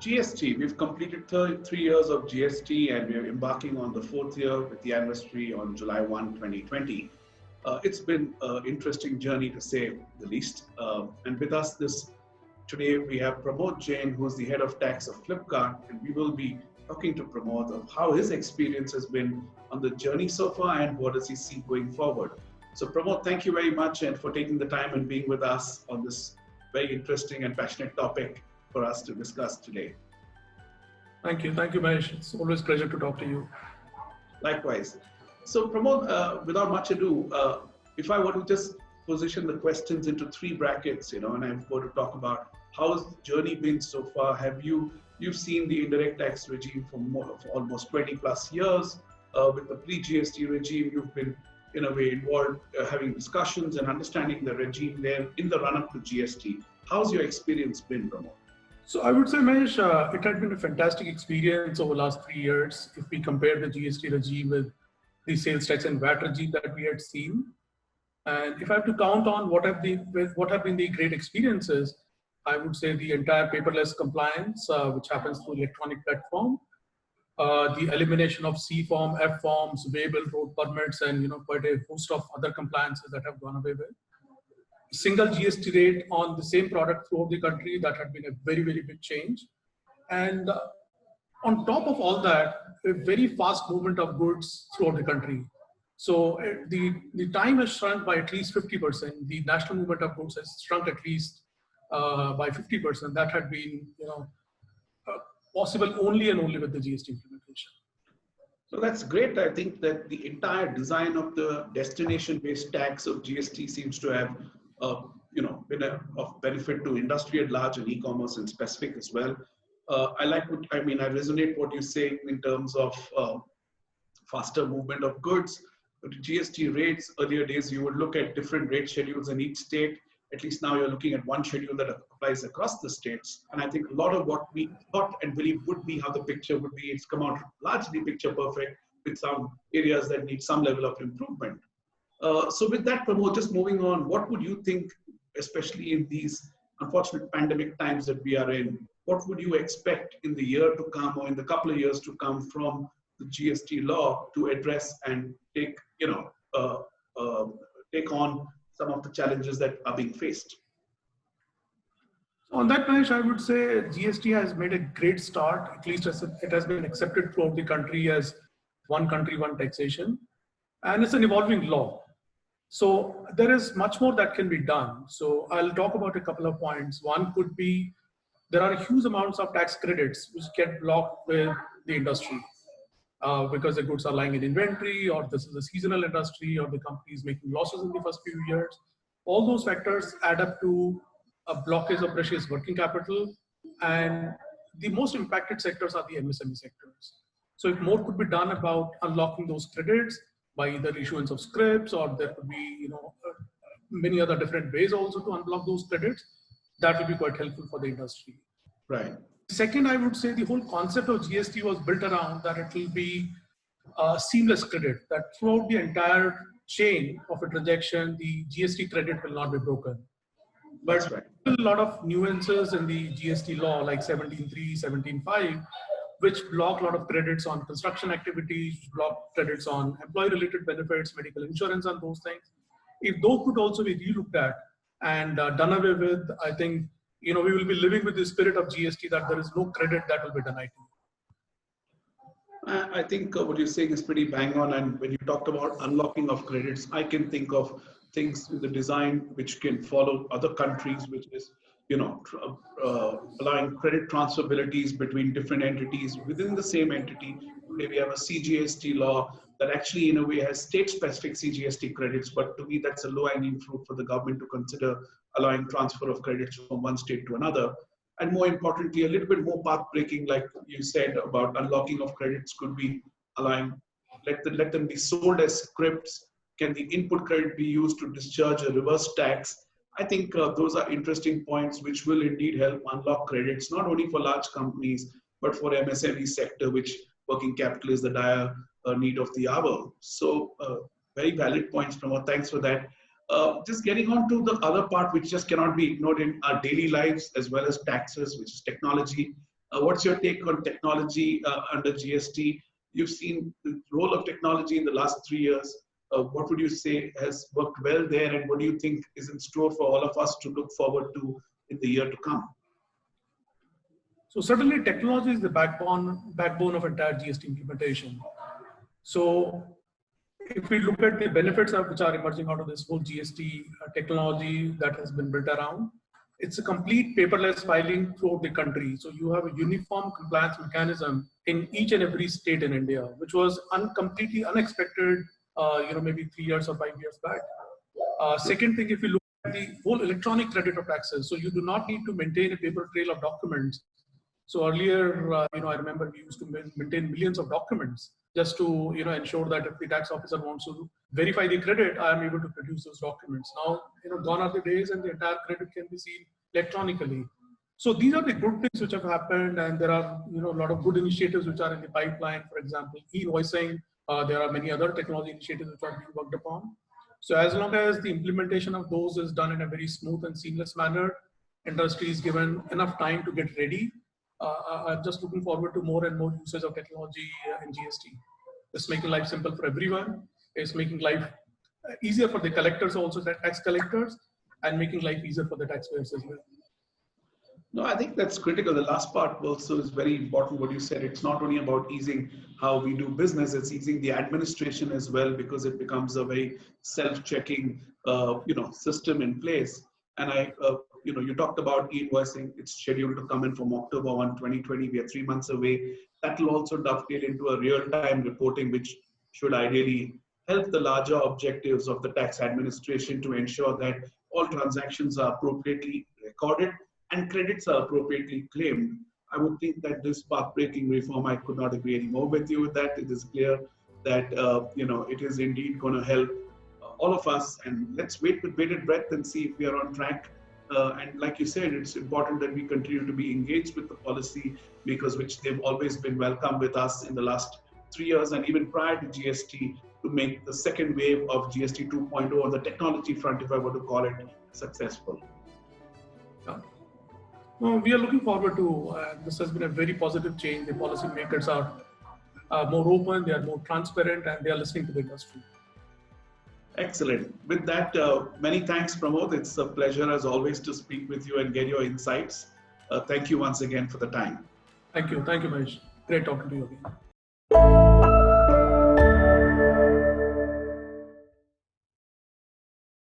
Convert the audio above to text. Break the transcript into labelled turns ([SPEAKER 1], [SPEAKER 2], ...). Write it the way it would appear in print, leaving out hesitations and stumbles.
[SPEAKER 1] GST, we've completed 3 years of GST and we're embarking on the fourth year with the anniversary on July 1, 2020. It's been an interesting journey to say the least. And with us today we have Pramod Jain, who's the head of tax of Flipkart, and we will be talking to Pramod of how his experience has been on the journey so far and what does he see going forward. So Pramod, thank you very much and for taking the time and being with us on this very interesting and passionate topic for us to discuss today.
[SPEAKER 2] Thank you, Mahesh. It's always a pleasure to talk to you.
[SPEAKER 1] Likewise. So Pramod, without much ado, if I were to just position the questions into three brackets, and I'm going to talk about how has the journey been so far. You've seen the indirect tax regime for almost 20 plus years. With the pre-GST regime, you've been in a way involved having discussions and understanding the regime there in the run-up to GST. How's your experience been, Pramod?
[SPEAKER 2] So I would say, Mahesh, it had been a fantastic experience over the last 3 years. If we compare the GST regime with the sales tax and VAT regime that we had seen, and if I have to count on what have been the great experiences, I would say the entire paperless compliance, which happens through electronic platform, the elimination of C form, F forms, waybill road permits, and quite a host of other compliances that have gone away with. Single GST rate on the same product throughout the country, that had been a very, very big change. And on top of all that, a very fast movement of goods throughout the country. So the time has shrunk by at least 50%. The national movement of goods has shrunk at least by 50%. That had been possible only and only with the GST implementation.
[SPEAKER 1] So that's great. I think that the entire design of the destination-based tax of GST seems to have been of benefit to industry at large and e-commerce in specific as well. I resonate what you say in terms of faster movement of goods. But GST rates, earlier days, you would look at different rate schedules in each state. At least now you're looking at one schedule that applies across the states. And I think a lot of what we thought and believe would be how the picture would be, it's come out largely picture perfect with some areas that need some level of improvement. So with that, Pramod, just moving on, what would you think, especially in these unfortunate pandemic times that we are in, what would you expect in the year to come or in the couple of years to come from the GST law to address and take on some of the challenges that are being faced?
[SPEAKER 2] On that, Mahesh, I would say GST has made a great start. At least it has been accepted throughout the country as one country, one taxation. And it's an evolving law. So there is much more that can be done. So I'll talk about a couple of points. One could be, there are huge amounts of tax credits which get blocked with the industry because the goods are lying in inventory, or this is a seasonal industry, or the company is making losses in the first few years. All those factors add up to a blockage of precious working capital. And the most impacted sectors are the MSME sectors. So if more could be done about unlocking those credits, by either issuance of scripts, or there could be many other different ways also to unblock those credits, that will be quite helpful for the industry.
[SPEAKER 1] Right.
[SPEAKER 2] Second, I would say the whole concept of GST was built around that it will be a seamless credit, that throughout the entire chain of a transaction, the GST credit will not be broken. But
[SPEAKER 1] That's right.
[SPEAKER 2] a lot of nuances in the GST law, like 17.3, 17.5, which block a lot of credits on construction activities, block credits on employee-related benefits, medical insurance, and those things. If those could also be relooked at and done away with, I think we will be living with the spirit of GST, that there is no credit that will be denied.
[SPEAKER 1] I think what you're saying is pretty bang on. And when you talked about unlocking of credits, I can think of things in the design which can follow other countries, which is allowing credit transferabilities between different entities within the same entity. Today we have a CGST law that actually in a way has state-specific CGST credits, but to me that's a low-hanging fruit for the government to consider allowing transfer of credits from one state to another. And more importantly, a little bit more path-breaking, like you said, about unlocking of credits could be allowing, let them be sold as scripts. Can the input credit be used to discharge a reverse tax? I think those are interesting points which will indeed help unlock credits, not only for large companies, but for MSME sector, which working capital is the dire need of the hour. So very valid points, Pramod. Thanks for that. Just getting on to the other part, which just cannot be ignored in our daily lives, as well as taxes, which is technology. What's your take on technology under GST? You've seen the role of technology in the last 3 years. What would you say has worked well there, and what do you think is in store for all of us to look forward to in the year to come?
[SPEAKER 2] So certainly technology is the backbone of entire GST implementation. So if we look at the benefits which are emerging out of this whole GST technology that has been built around, it's a complete paperless filing throughout the country. So you have a uniform compliance mechanism in each and every state in India, which was completely unexpected, maybe 3 years or 5 years back. Second thing, if you look at the whole electronic credit of taxes, so you do not need to maintain a paper trail of documents. So earlier, I remember we used to maintain millions of documents just to, ensure that if the tax officer wants to verify the credit, I am able to produce those documents. Now, gone are the days, and the entire credit can be seen electronically. So these are the good things which have happened, and there are, a lot of good initiatives which are in the pipeline. For example, e-invoicing. There are many other technology initiatives which are being worked upon. So as long as the implementation of those is done in a very smooth and seamless manner, industry is given enough time to get ready. I'm just looking forward to more and more usage of technology in GST. It's making life simple for everyone. It's making life easier for the collectors, also the tax collectors, and making life easier for the taxpayers as well.
[SPEAKER 1] No, I think that's critical. The last part also is very important. What you said, it's not only about easing how we do business, it's easing the administration as well, because it becomes a very self-checking, system in place. And you talked about e-invoicing. It's scheduled to come in from October 1, 2020. We are 3 months away. That will also dovetail into a real-time reporting, which should ideally help the larger objectives of the tax administration to ensure that all transactions are appropriately recorded and credits are appropriately claimed. I would think that this path-breaking reform, I could not agree any more with you with that. It is clear that it is indeed going to help all of us. And let's wait with bated breath and see if we are on track. And like you said, it's important that we continue to be engaged with the policy makers, which they've always been welcome with us in the last 3 years and even prior to GST, to make the second wave of GST 2.0 on the technology front, if I were to call it, successful.
[SPEAKER 2] Yeah. No, we are looking forward to, this has been a very positive change. The policy makers are more open, they are more transparent, and they are listening to the industry.
[SPEAKER 1] Excellent. With that, many thanks, Pramod. It's a pleasure as always to speak with you and get your insights. Thank you once again for the time.
[SPEAKER 2] Thank you, Mahesh. Great talking to you again.